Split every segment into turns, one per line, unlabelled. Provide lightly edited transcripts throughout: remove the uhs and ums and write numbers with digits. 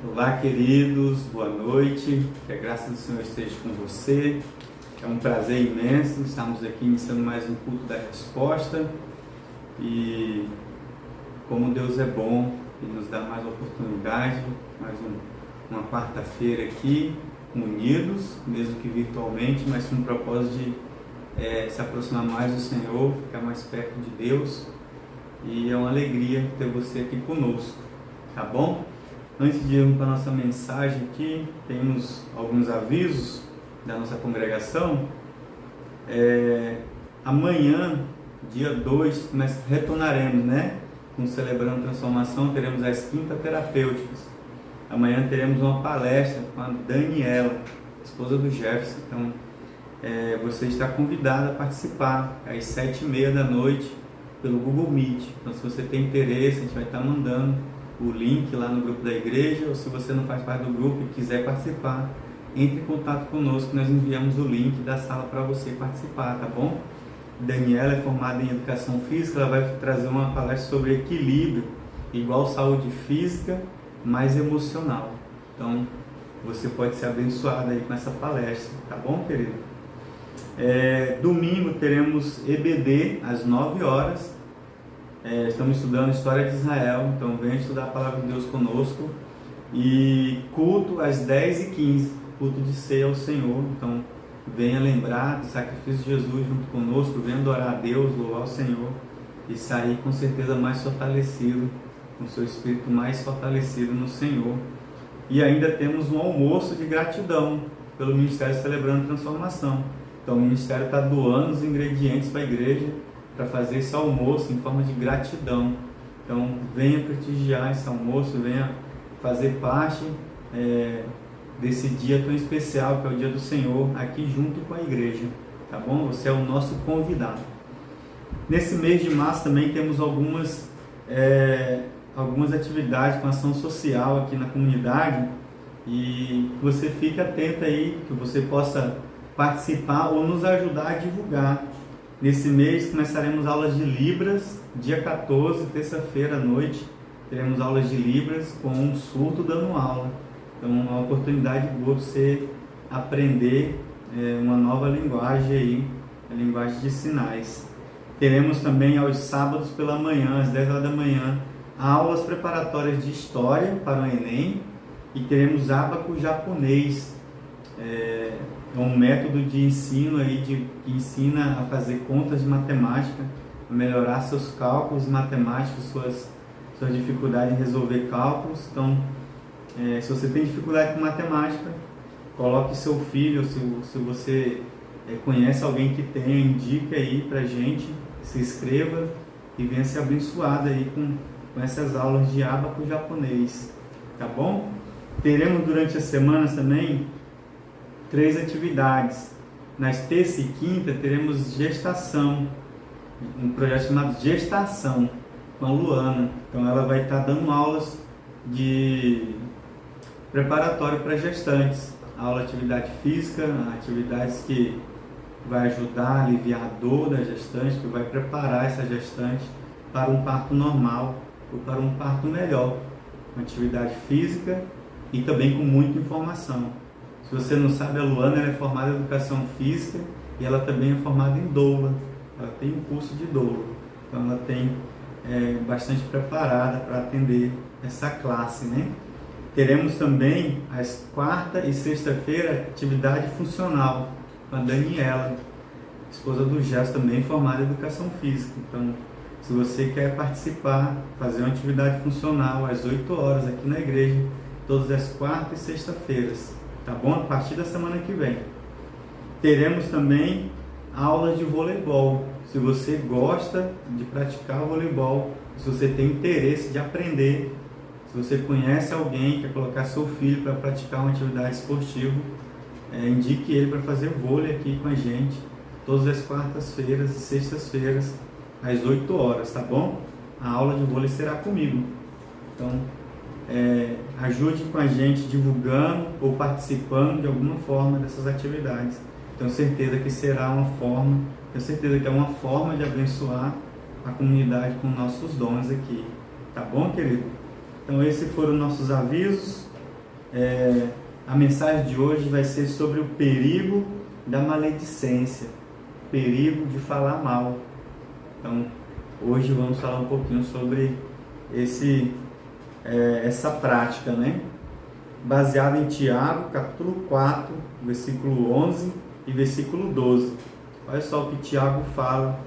Olá, queridos, boa noite, que a graça do Senhor esteja com você. É um prazer imenso estarmos aqui iniciando mais um culto da resposta e como Deus é bom e nos dá mais oportunidade, uma quarta-feira aqui, unidos, mesmo que virtualmente, mas com o propósito de se aproximar mais do Senhor, ficar mais perto de Deus, e é uma alegria ter você aqui conosco, tá bom? Antes de irmos para a nossa mensagem aqui, temos alguns avisos da nossa congregação. Amanhã, dia 2, nós retornaremos, com Celebrando Transformação, teremos as quintas terapêuticas. Amanhã teremos uma palestra com a Daniela, esposa do Jefferson. Então, você está convidado a participar às 7h30 da noite pelo Google Meet. Então, se você tem interesse, a gente vai estar mandando o link lá no grupo da igreja, ou se você não faz parte do grupo e quiser participar, entre em contato conosco, nós enviamos o link da sala para você participar, tá bom? Daniela é formada em Educação Física, ela vai trazer uma palestra sobre equilíbrio, igual saúde física, mais emocional. Então, você pode ser abençoado aí com essa palestra, tá bom, querido? Domingo teremos EBD às 9 horas. Estamos estudando História de Israel, então venha estudar a Palavra de Deus conosco. E culto às 10h15, culto de ceia ao Senhor. Então venha lembrar do sacrifício de Jesus junto conosco, venha adorar a Deus, louvar o Senhor e sair com certeza mais fortalecido, com seu espírito mais fortalecido no Senhor. E ainda temos um almoço de gratidão pelo Ministério Celebrando Transformação. Então o Ministério está doando os ingredientes para a igreja, para fazer esse almoço em forma de gratidão. Então venha prestigiar esse almoço, venha fazer parte desse dia tão especial que é o dia do Senhor, aqui junto com a igreja, tá bom? Você é o nosso convidado. Nesse mês de março também temos algumas atividades com ação social aqui na comunidade, e você fique atento aí, que você possa participar ou nos ajudar a divulgar. Nesse mês começaremos aulas de Libras, dia 14, terça-feira à noite, teremos aulas de Libras com um surdo dando aula. Então, uma oportunidade boa para você aprender uma nova linguagem aí, a linguagem de sinais. Teremos também aos sábados pela manhã, às 10 horas da manhã, aulas preparatórias de História para o Enem, e teremos ábaco japonês. É um método de ensino aí que ensina a fazer contas de matemática, a melhorar seus cálculos matemáticos, suas dificuldades em resolver cálculos. Então, se você tem dificuldade com matemática, coloque seu filho, se você conhece alguém que tenha, indique aí pra gente, se inscreva e venha ser abençoado aí com essas aulas de ábaco japonês, tá bom? Teremos durante as semanas também 3 atividades. Nas terça e quinta teremos gestação, um projeto chamado Gestação, com a Luana. Então ela vai estar dando aulas de preparatório para gestantes, aula de atividade física, atividades que vai ajudar a aliviar a dor da gestante, que vai preparar essa gestante para um parto normal ou para um parto melhor, com atividade física e também com muita informação. Se você não sabe, a Luana ela é formada em Educação Física e ela também é formada em doula. Ela tem um curso de doula. Então ela tem bastante preparada para atender essa classe, Teremos também às quarta e sexta-feira atividade funcional com a Daniela, esposa do Jefferson, também formada em Educação Física. Então, se você quer participar, fazer uma atividade funcional às 8 horas aqui na igreja, todas as quartas e sexta-feiras, tá bom? A partir da semana que vem. Teremos também aulas de voleibol. Se você gosta de praticar voleibol, se você tem interesse de aprender, se você conhece alguém que quer colocar seu filho para praticar uma atividade esportiva, indique ele para fazer vôlei aqui com a gente, todas as quartas-feiras e sextas-feiras, às 8 horas, tá bom? A aula de vôlei será comigo. Então, ajude com a gente divulgando ou participando de alguma forma dessas atividades. Tenho certeza que será uma forma, tenho certeza que é uma forma de abençoar a comunidade com nossos dons aqui. Tá bom, querido? Então esses foram nossos avisos. A mensagem de hoje vai ser sobre o perigo da maledicência, perigo de falar mal. Então, hoje vamos falar um pouquinho sobre essa prática, né? Baseado em Tiago, capítulo 4, versículo 11 e versículo 12. Olha só o que Tiago fala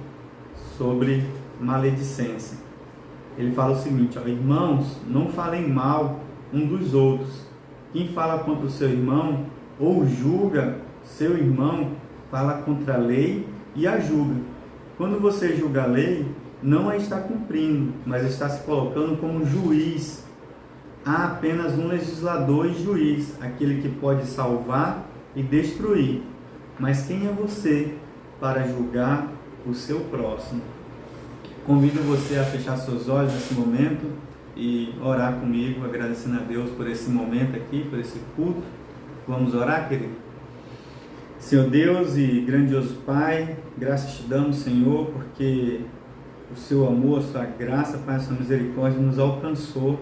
sobre maledicência. Ele fala o seguinte: irmãos, não falem mal um dos outros. Quem fala contra o seu irmão ou julga seu irmão, fala contra a lei e a julga. Quando você julga a lei, não a está cumprindo, mas está se colocando como juiz. Há apenas um legislador e juiz, aquele que pode salvar e destruir. Mas quem é você para julgar o seu próximo? Convido você a fechar seus olhos nesse momento e orar comigo, agradecendo a Deus por esse momento aqui, por esse culto. Vamos orar, querido? Senhor Deus e grandioso Pai, graças te damos, Senhor, porque o seu amor, a sua graça, Pai, a sua misericórdia nos alcançou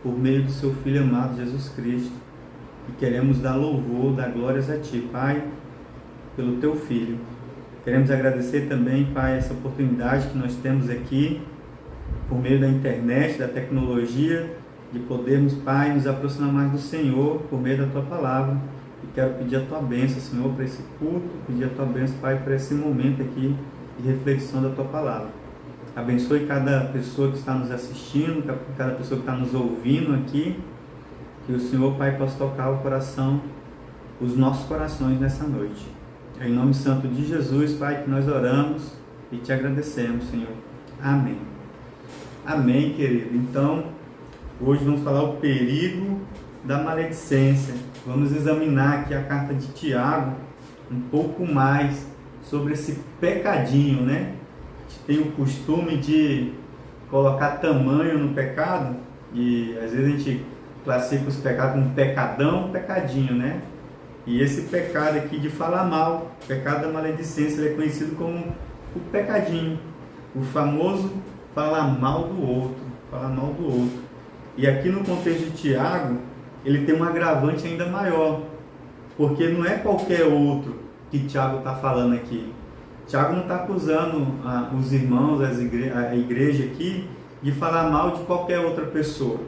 por meio do seu Filho amado Jesus Cristo. E queremos dar louvor, dar glórias a Ti, Pai, pelo Teu Filho. Queremos agradecer também, Pai, essa oportunidade que nós temos aqui, por meio da internet, da tecnologia, de podermos, Pai, nos aproximar mais do Senhor, por meio da Tua Palavra. E quero pedir a Tua bênção, Senhor, para esse culto, pedir a Tua bênção, Pai, para esse momento aqui de reflexão da Tua Palavra. Abençoe cada pessoa que está nos assistindo, cada pessoa que está nos ouvindo aqui, que o Senhor, Pai, possa tocar o coração, os nossos corações nessa noite. É em nome santo de Jesus, Pai, que nós oramos e te agradecemos, Senhor. Amém. Amém, querido. Então, hoje vamos falar o perigo da maledicência. Vamos examinar aqui a carta de Tiago um pouco mais sobre esse pecadinho, né? A gente tem o costume de colocar tamanho no pecado e às vezes a gente classifica os pecados como pecadão, pecadinho, né? E esse pecado aqui de falar mal, o pecado da maledicência, ele é conhecido como o pecadinho, o famoso falar mal do outro, falar mal do outro. E aqui no contexto de Tiago, ele tem um agravante ainda maior, porque não é qualquer outro que Tiago está falando aqui. Tiago não está acusando os irmãos, a igreja aqui, de falar mal de qualquer outra pessoa.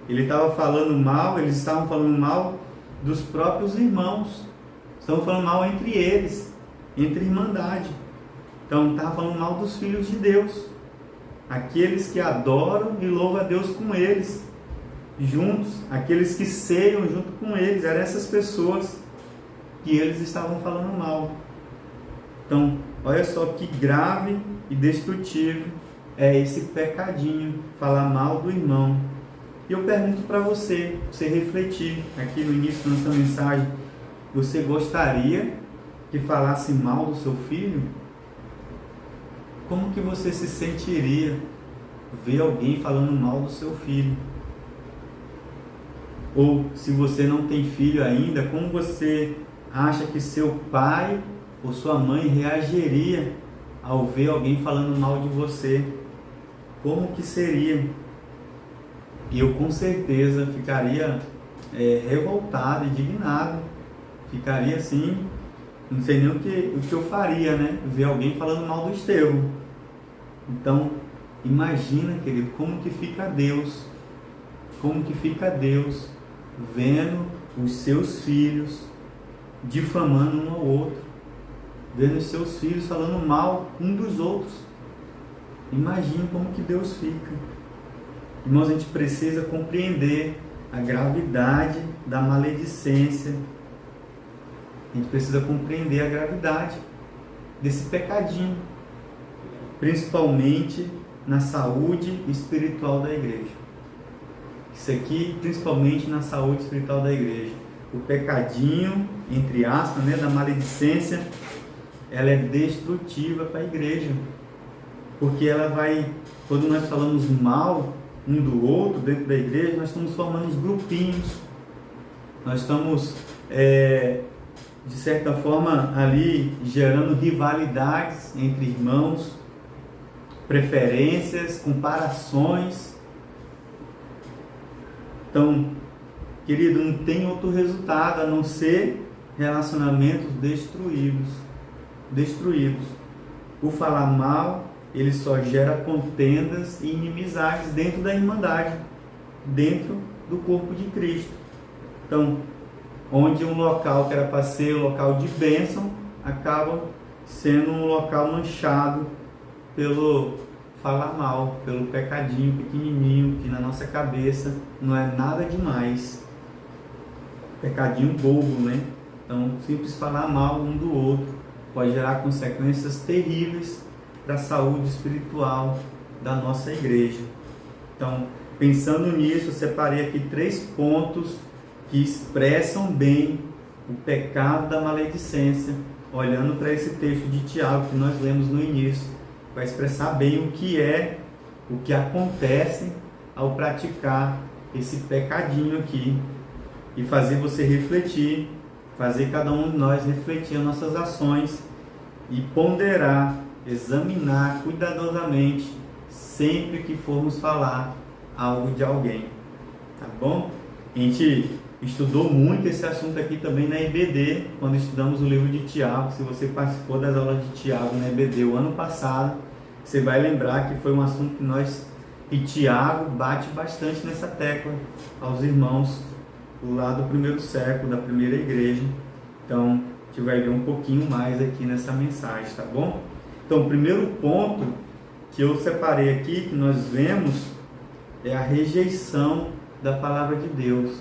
Ele estava falando mal, eles estavam falando mal dos próprios irmãos. Estavam falando mal entre eles, entre irmandade. Então, estava falando mal dos filhos de Deus. Aqueles que adoram e louvam a Deus com eles, juntos. Aqueles que ceiam junto com eles. Eram essas pessoas que eles estavam falando mal. Então, olha só que grave e destrutivo é esse pecadinho, falar mal do irmão. E eu pergunto para você refletir aqui no início da nossa mensagem: você gostaria que falasse mal do seu filho? Como que você se sentiria ver alguém falando mal do seu filho? Ou se você não tem filho ainda, como você acha que seu pai ou sua mãe reagiria ao ver alguém falando mal de você? Como que seria? E eu com certeza ficaria revoltado, indignado, ficaria assim, não sei nem o que eu faria, né? Ver alguém falando mal do Estevão. Então, imagina, querido, como que fica Deus vendo os seus filhos difamando um ao outro, vendo os seus filhos falando mal um dos outros. Imagine como que Deus fica. Irmãos, a gente precisa compreender a gravidade da maledicência. A gente precisa compreender a gravidade desse pecadinho, principalmente na saúde espiritual da igreja. Isso aqui, principalmente na saúde espiritual da igreja. O pecadinho, entre aspas, né, da maledicência, ela é destrutiva para a igreja. Porque ela vai, quando nós falamos mal um do outro dentro da igreja, nós estamos formando os grupinhos. Nós estamos, de certa forma, ali gerando rivalidades entre irmãos, preferências, comparações. Então, querido, não tem outro resultado a não ser relacionamentos destruídos. Destruídos. O falar mal, ele só gera contendas e inimizades dentro da irmandade, dentro do corpo de Cristo. Então, onde um local que era para ser um local de bênção, acaba sendo um local manchado pelo falar mal, pelo pecadinho pequenininho, que na nossa cabeça não é nada demais. Pecadinho bobo, né? Então, simples falar mal um do outro pode gerar consequências terríveis para a saúde espiritual da nossa igreja. Então, pensando nisso, eu separei aqui 3 pontos que expressam bem o pecado da maledicência, olhando para esse texto de Tiago que nós lemos no início, vai expressar bem o que acontece ao praticar esse pecadinho aqui e fazer você refletir, fazer cada um de nós refletir as nossas ações e ponderar, examinar cuidadosamente sempre que formos falar algo de alguém, tá bom? A gente estudou muito esse assunto aqui também na IBD, quando estudamos o livro de Tiago. Se você participou das aulas de Tiago na IBD o ano passado, você vai lembrar que foi um assunto que Tiago bate bastante nessa tecla aos irmãos lá do primeiro século, da primeira igreja. Então, a gente vai ver um pouquinho mais aqui nessa mensagem, tá bom? Então, o primeiro ponto que eu separei aqui, que nós vemos, é a rejeição da palavra de Deus.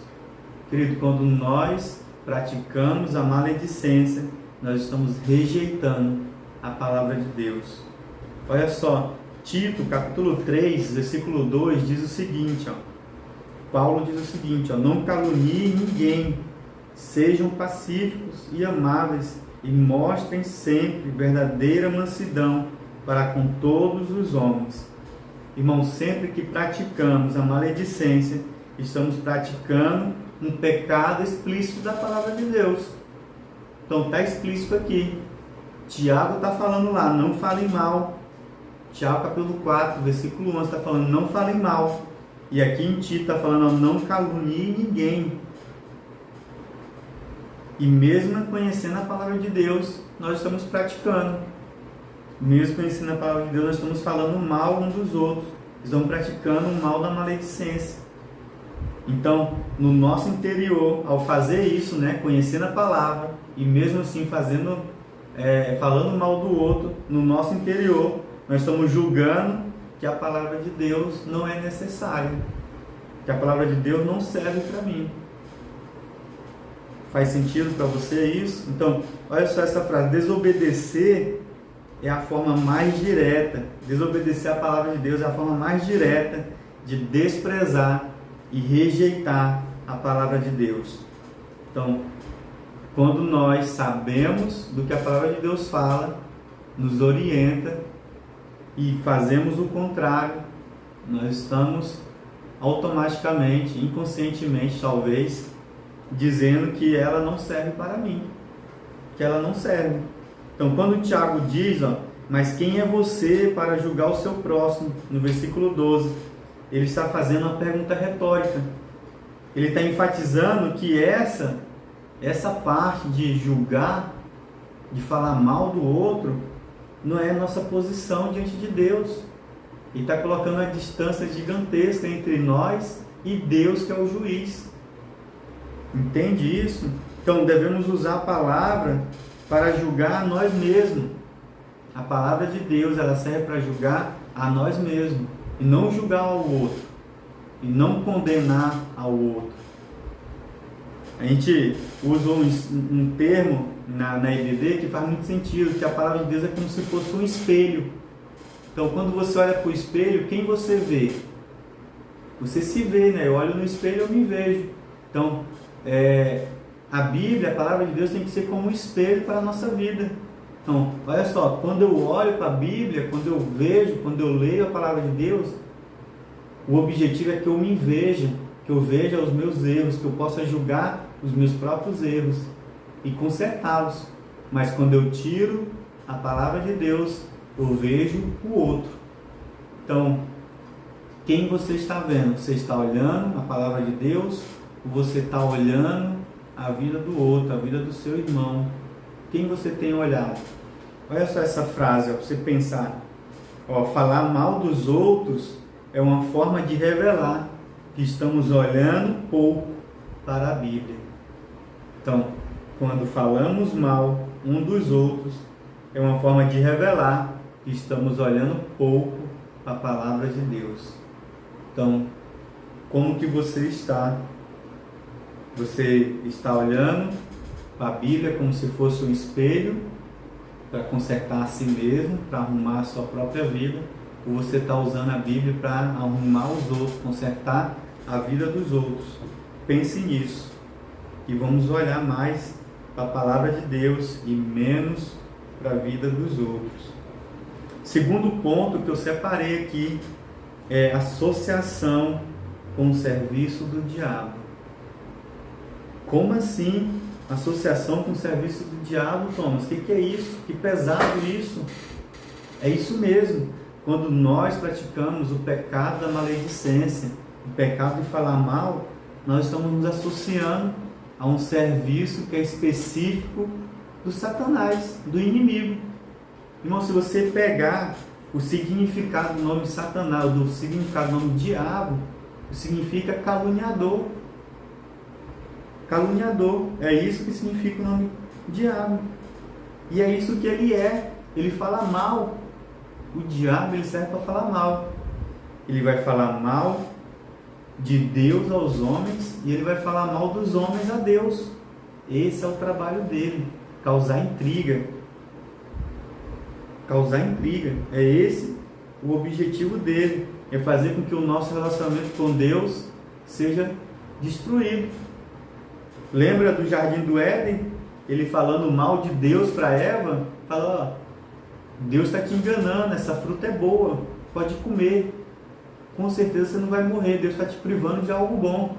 Querido, quando nós praticamos a maledicência, nós estamos rejeitando a palavra de Deus. Olha só, Tito, capítulo 3, versículo 2, diz o seguinte, Paulo diz o seguinte, não caluniem ninguém, sejam pacíficos e amáveis e mostrem sempre verdadeira mansidão para com todos os homens. Irmãos, sempre que praticamos a maledicência, estamos praticando um pecado explícito da palavra de Deus. Então está explícito aqui. Tiago está falando lá, não falem mal. Tiago capítulo 4, versículo 11 está falando, não falem mal. E aqui em Tito está falando, não caluniem ninguém. E mesmo conhecendo a palavra de Deus, nós estamos praticando. Mesmo conhecendo a palavra de Deus, nós estamos falando mal um dos outros. Estamos praticando o mal da maledicência. Então, no nosso interior, ao fazer isso, conhecendo a palavra, e mesmo assim falando mal do outro, no nosso interior, nós estamos julgando que a palavra de Deus não é necessária, que a palavra de Deus não serve para mim. Faz sentido para você isso? Então, olha só essa frase, desobedecer é a forma mais direta, desobedecer a palavra de Deus é a forma mais direta de desprezar e rejeitar a palavra de Deus. Então, quando nós sabemos do que a palavra de Deus fala, nos orienta e fazemos o contrário, nós estamos automaticamente, inconscientemente talvez, dizendo que ela não serve para mim, que ela não serve. Então, quando o Tiago diz, mas quem é você para julgar o seu próximo, no versículo 12, ele está fazendo uma pergunta retórica. Ele está enfatizando que essa parte de julgar, de falar mal do outro, não é nossa posição diante de Deus. Ele está colocando uma distância gigantesca entre nós e Deus, que é o juiz. Entende isso? Então, devemos usar a palavra para julgar a nós mesmos. A palavra de Deus, ela serve para julgar a nós mesmos. E não julgar ao outro. E não condenar ao outro. A gente usa um termo na IBD que faz muito sentido, que a palavra de Deus é como se fosse um espelho. Então, quando você olha para o espelho, quem você vê? Você se vê, Eu olho no espelho e eu me vejo. Então, a Bíblia, a palavra de Deus tem que ser como um espelho para a nossa vida. Então, olha só, quando eu olho para a Bíblia, quando eu vejo, quando eu leio a palavra de Deus, o objetivo é que eu me veja, que eu veja os meus erros, que eu possa julgar os meus próprios erros e consertá-los. Mas quando eu tiro a palavra de Deus, eu vejo o outro. Então, quem você está vendo? Você está olhando a palavra de Deus ou você está olhando a vida do outro, a vida do seu irmão? Quem você tem olhado? Olha só essa frase, para você pensar. Falar mal dos outros é uma forma de revelar que estamos olhando pouco para a Bíblia. Então, quando falamos mal um dos outros, é uma forma de revelar que estamos olhando pouco para a palavra de Deus. Então, como que você está? Você está olhando para a Bíblia como se fosse um espelho para consertar a si mesmo, para arrumar a sua própria vida, ou você está usando a Bíblia para arrumar os outros, consertar a vida dos outros? Pense nisso e vamos olhar mais para a palavra de Deus e menos para a vida dos outros. Segundo ponto que eu separei aqui é associação com o serviço do diabo. Como assim associação com o serviço do diabo, Thomas? O que é isso? Que pesado isso! É isso mesmo. Quando nós praticamos o pecado da maledicência, o pecado de falar mal, nós estamos nos associando a um serviço que é específico do Satanás, do inimigo. Irmão, se você pegar o significado do nome Satanás, do significado do nome diabo, significa caluniador. Caluniador, é isso que significa o nome diabo. E é isso que ele é. Ele fala mal. O diabo, ele serve para falar mal. Ele vai falar mal de Deus aos homens e ele vai falar mal dos homens a Deus. Esse é o trabalho dele, causar intriga. Causar intriga. É esse o objetivo dele, é fazer com que o nosso relacionamento com Deus seja destruído. Lembra do jardim do Éden? Ele falando mal de Deus para Eva, fala: Deus está te enganando, essa fruta é boa, pode comer, com certeza você não vai morrer, Deus está te privando de algo bom.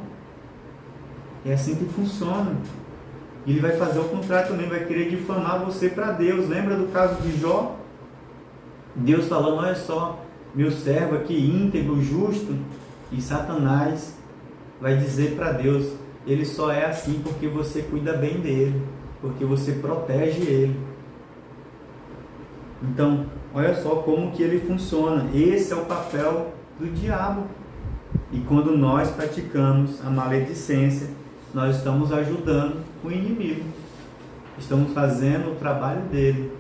É assim que funciona. Ele vai fazer o contrário também, vai querer difamar você para Deus. Lembra do caso de Jó? Deus falando: olha só, meu servo aqui íntegro, justo. E Satanás vai dizer para Deus: ele só é assim porque você cuida bem dele, porque você protege ele. Então, olha só como que ele funciona. Esse é o papel do diabo. E quando nós praticamos a maledicência, nós estamos ajudando o inimigo. Estamos fazendo o trabalho dele.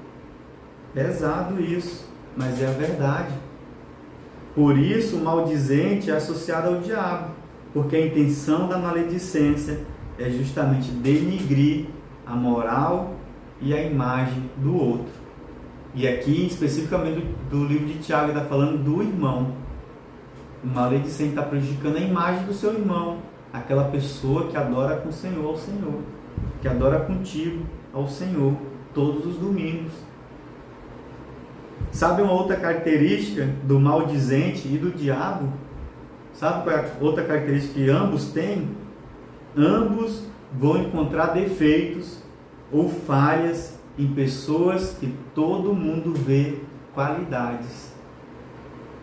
Pesado isso, mas é a verdade. Por isso o maldizente é associado ao diabo, porque a intenção da maledicência é justamente denigrir a moral e a imagem do outro. E aqui, especificamente do livro de Tiago, está falando do irmão. O maledicente está prejudicando a imagem do seu irmão, aquela pessoa que adora com o Senhor ao Senhor, que adora contigo ao Senhor todos os domingos. Sabe uma outra característica do maldizente e do diabo? Sabe qual é a outra característica que ambos têm? Ambos vão encontrar defeitos ou falhas em pessoas que todo mundo vê qualidades.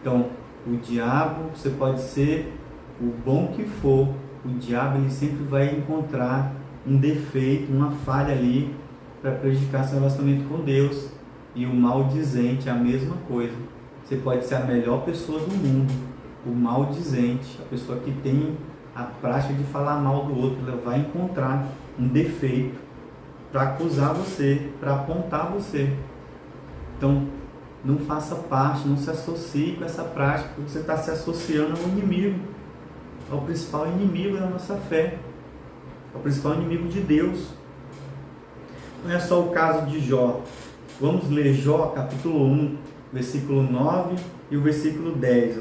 Então, o diabo, você pode ser o bom que for, o diabo ele sempre vai encontrar um defeito, uma falha ali para prejudicar seu relacionamento com Deus. E o maldizente é a mesma coisa. Você pode ser a melhor pessoa do mundo, o maldizente, a pessoa que tem a prática de falar mal do outro, ela vai encontrar um defeito para acusar você, para apontar você. Então, não faça parte, não se associe com essa prática, porque você está se associando ao inimigo, ao principal inimigo da nossa fé, ao principal inimigo de Deus. Não é só o caso de Jó. Vamos ler Jó, capítulo 1, versículo 9 e o versículo 10.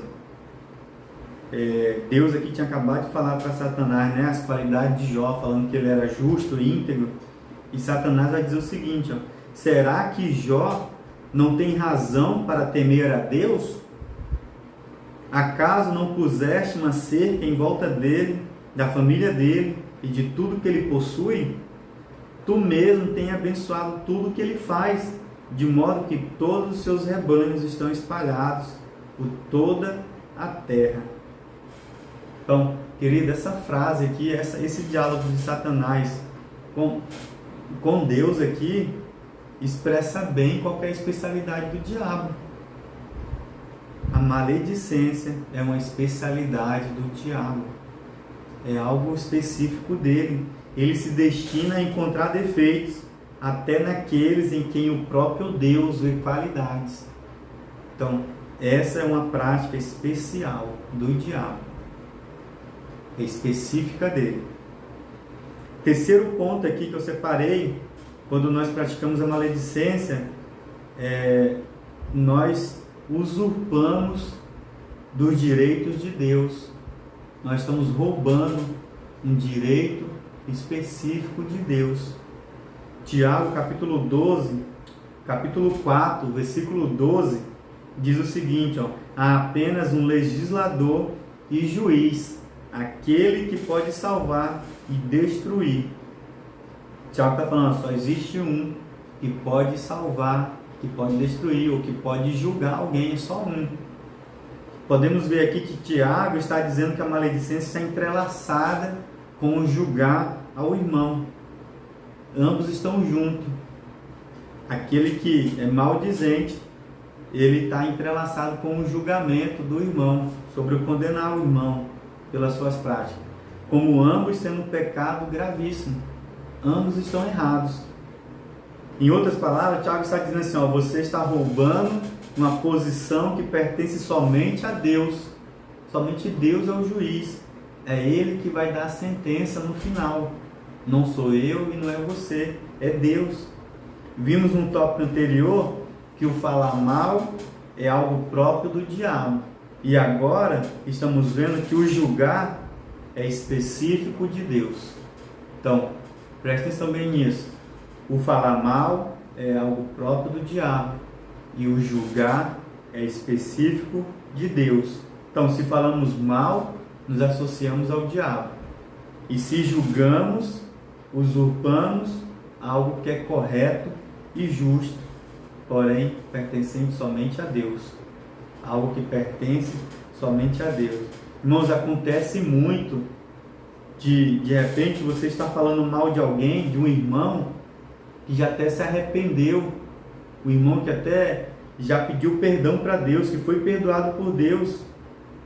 Deus aqui tinha acabado de falar para Satanás, né, as qualidades de Jó, falando que ele era justo, íntegro. E Satanás vai dizer o seguinte: será que Jó não tem razão para temer a Deus? Acaso não puseste uma cerca em volta dele, da família dele e de tudo que ele possui? Tu mesmo tem abençoado tudo que ele faz, de modo que todos os seus rebanhos estão espalhados por toda a terra. Então, Querido, essa frase aqui, esse diálogo de Satanás com Deus aqui, expressa bem qual é a especialidade do diabo. A maledicência é uma especialidade do diabo. É algo específico dele. Ele se destina a encontrar defeitos até naqueles em quem o próprio Deus vê qualidades. Então, essa é uma prática especial do diabo. É específica dele. Terceiro ponto aqui que eu separei, quando nós praticamos a maledicência, nós usurpamos dos direitos de Deus. Nós estamos roubando um direito específico de Deus. Tiago, capítulo 4, versículo 12, diz o seguinte, há apenas um legislador e juiz, aquele que pode salvar e destruir. Tiago está falando, só existe um que pode salvar, que pode destruir, ou que pode julgar alguém, é só um. Podemos ver aqui que Tiago está dizendo que a maledicência está entrelaçada com o julgar ao irmão. Ambos estão juntos. Aquele que é maldizente, ele está entrelaçado com o julgamento do irmão, sobre o condenar o irmão pelas suas práticas. Como ambos sendo um pecado gravíssimo. Ambos estão errados. Em outras palavras, Tiago está dizendo assim, você está roubando uma posição que pertence somente a Deus. Somente Deus é o juiz. É Ele que vai dar a sentença no final. Não sou eu e não é você, é Deus. Vimos no tópico anterior que o falar mal é algo próprio do diabo. E agora estamos vendo que o julgar é específico de Deus. Então, presta atenção bem nisso. O falar mal é algo próprio do diabo. E o julgar é específico de Deus. Então, se falamos mal, nos associamos ao diabo. E se julgamos, usurpamos algo que é correto e justo, porém pertencente somente a Deus. Algo que pertence somente a Deus. Irmãos, acontece muito de repente você está falando mal de alguém, de um irmão, que já até se arrependeu. O irmão que até já pediu perdão para Deus, que foi perdoado por Deus,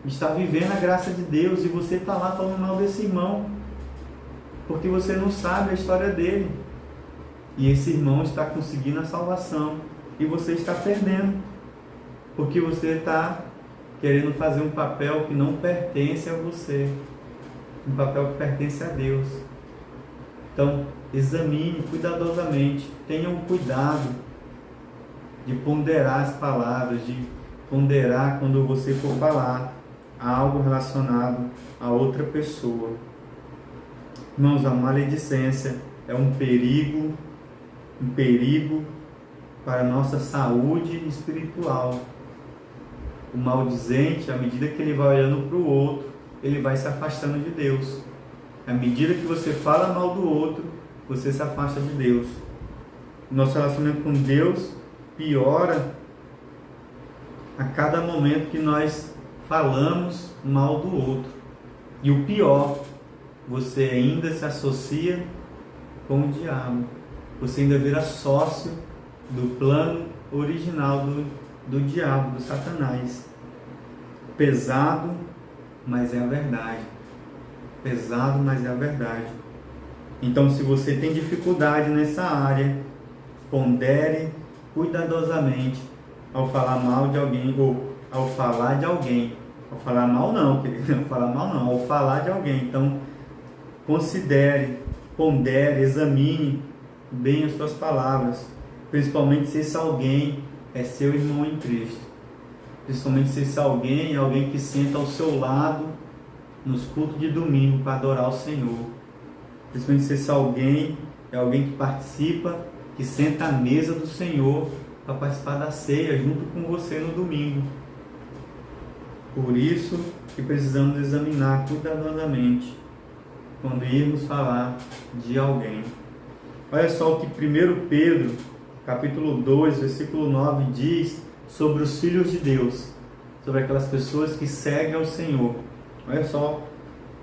está vivendo a graça de Deus, e você está lá falando mal desse irmão, porque você não sabe a história dele. E esse irmão está conseguindo a salvação, e você está perdendo, porque você está querendo fazer um papel que não pertence a você, um papel que pertence a Deus. Então, examine cuidadosamente, tenha um cuidado de ponderar as palavras, de ponderar quando você for falar algo relacionado a outra pessoa. Irmãos, a maledicência é um perigo para a nossa saúde espiritual. O maldizente, à medida que ele vai olhando para o outro, ele vai se afastando de Deus. À medida que você fala mal do outro, você se afasta de Deus. Nosso relacionamento com Deus piora a cada momento que nós falamos mal do outro. E o pior, você ainda se associa com o diabo. Você ainda vira sócio do plano original do diabo, do Satanás. Pesado, mas é a verdade. Pesado, mas é a verdade. Então, se você tem dificuldade nessa área, pondere cuidadosamente ao falar mal de alguém, ou ao falar de alguém. Ao falar mal não, querido, não falar mal não, ao falar de alguém. Então, considere, pondere, examine bem as suas palavras, principalmente se esse alguém é seu irmão em Cristo. Principalmente se esse alguém é alguém que senta ao seu lado nos cultos de domingo para adorar o Senhor. Principalmente se esse alguém é alguém que participa, que senta à mesa do Senhor para participar da ceia junto com você no domingo. Por isso que precisamos examinar cuidadosamente quando irmos falar de alguém. Olha só o que 1 Pedro, capítulo 2, versículo 9, diz sobre os filhos de Deus, sobre aquelas pessoas que seguem ao Senhor. Olha só,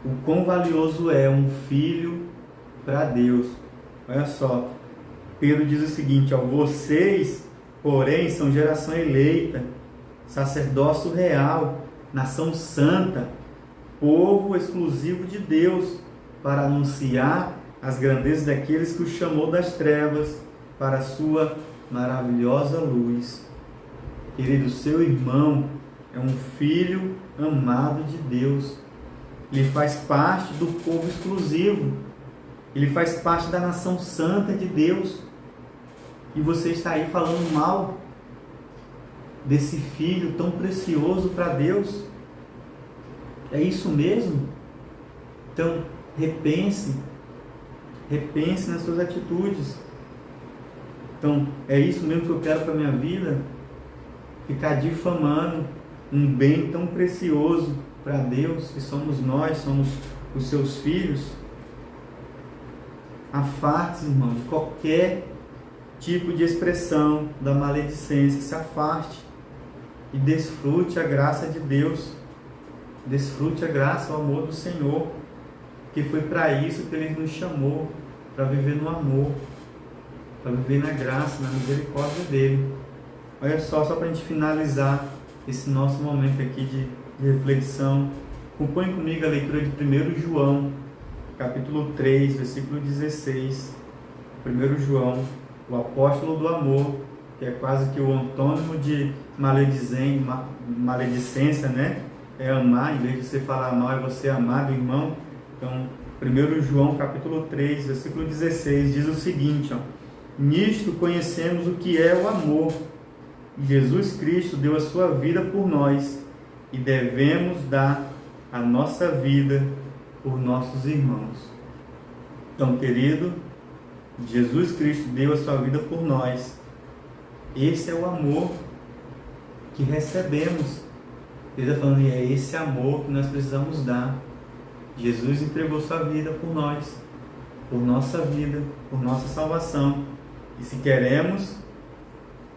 o quão valioso é um filho para Deus. Olha só, Pedro diz o seguinte, ó, vocês, porém, são geração eleita, sacerdócio real, nação santa, povo exclusivo de Deus, para anunciar as grandezas daqueles que o chamou das trevas para a sua maravilhosa luz. Querido, seu irmão é um filho amado de Deus. Ele faz parte do povo exclusivo. Ele faz parte da nação santa de Deus. E você está aí falando mal desse filho tão precioso para Deus? É isso mesmo? Então, repense nas suas atitudes. Então, é isso mesmo que eu quero para a minha vida? Ficar difamando um bem tão precioso para Deus, que somos nós, somos os seus filhos? Afaste-se, irmão, de qualquer tipo de expressão da maledicência. Se afaste e desfrute a graça de Deus. Desfrute a graça, o amor do Senhor, que foi para isso que Ele nos chamou, para viver no amor, para viver na graça, na misericórdia dEle. Olha só para a gente finalizar esse nosso momento aqui de reflexão. Acompanhe comigo a leitura de 1 João, capítulo 3, versículo 16. 1 João, o apóstolo do amor, que é quase que o antônimo de maledicência, né? É amar, em vez de você falar mal, é você amar do irmão. Então, 1 João, capítulo 3, versículo 16, diz o seguinte, ó, nisto conhecemos o que é o amor. Jesus Cristo deu a sua vida por nós e devemos dar a nossa vida por nossos irmãos. Então, querido, Jesus Cristo deu a sua vida por nós. Esse é o amor que recebemos. Ele está falando, e é esse amor que nós precisamos dar. Jesus entregou sua vida por nós, por nossa vida, por nossa salvação. E se queremos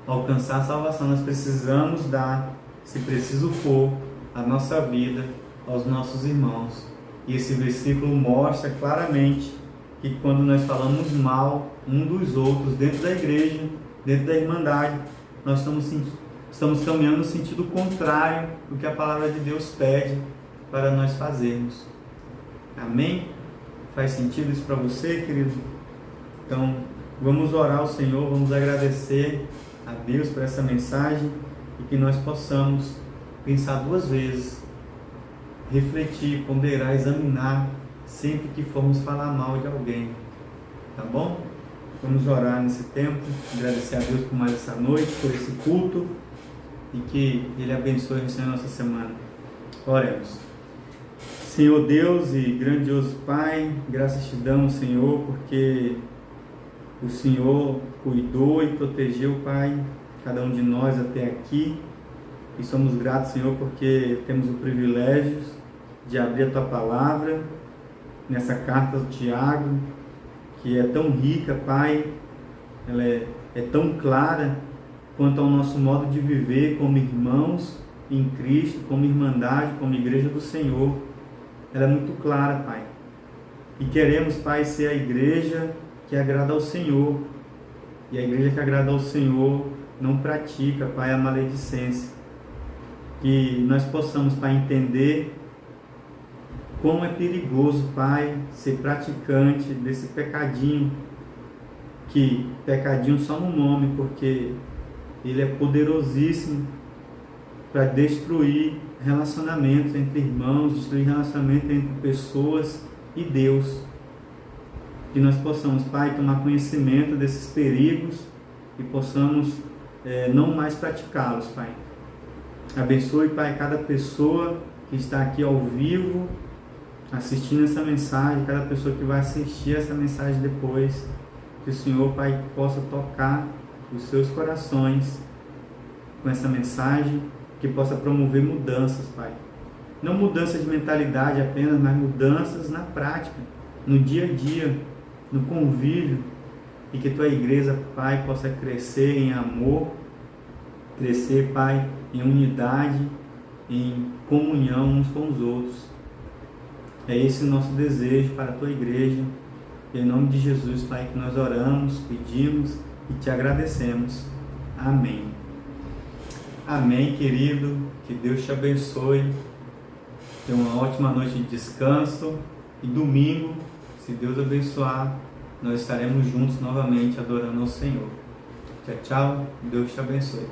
alcançar a salvação, nós precisamos dar, se preciso for, a nossa vida aos nossos irmãos. E esse versículo mostra claramente que quando nós falamos mal um dos outros dentro da igreja, dentro da irmandade, nós estamos caminhando no sentido contrário do que a palavra de Deus pede para nós fazermos. Amém? Faz sentido isso para você, querido? Então, vamos orar ao Senhor, vamos agradecer a Deus por essa mensagem e que nós possamos pensar duas vezes, refletir, ponderar, examinar sempre que formos falar mal de alguém, tá bom? Vamos orar nesse tempo, agradecer a Deus por mais essa noite, por esse culto e que Ele abençoe a nossa semana. Oremos. Senhor Deus e grandioso Pai, graças te damos, Senhor, porque o Senhor cuidou e protegeu, Pai, cada um de nós até aqui. E somos gratos, Senhor, porque temos o privilégio de abrir a Tua Palavra nessa carta do Tiago, que é tão rica, Pai, ela é tão clara quanto ao nosso modo de viver como irmãos em Cristo, como irmandade, como igreja do Senhor. Ela é muito clara, Pai. E queremos, Pai, ser a igreja que agrada ao Senhor. E a igreja que agrada ao Senhor não pratica, Pai, a maledicência. Que nós possamos, Pai, entender como é perigoso, Pai, ser praticante desse pecadinho. Que pecadinho só no nome, porque ele é poderosíssimo para destruir relacionamentos entre irmãos, destruir relacionamentos entre pessoas e Deus. Que nós possamos, Pai, tomar conhecimento desses perigos e possamos não mais praticá-los, Pai. Abençoe, Pai, cada pessoa que está aqui ao vivo assistindo essa mensagem, cada pessoa que vai assistir essa mensagem depois. Que o Senhor, Pai, possa tocar os seus corações com essa mensagem, que possa promover mudanças, Pai. Não mudanças de mentalidade apenas, mas mudanças na prática, no dia a dia, no convívio, e que Tua igreja, Pai, possa crescer em amor, crescer, Pai, em unidade, em comunhão uns com os outros. É esse o nosso desejo para a tua igreja. Em nome de Jesus, Pai, que nós oramos, pedimos e te agradecemos. Amém. Amém, querido. Que Deus te abençoe. Tenha uma ótima noite de descanso. E domingo, se Deus abençoar, nós estaremos juntos novamente adorando ao Senhor. Tchau, tchau. Deus te abençoe.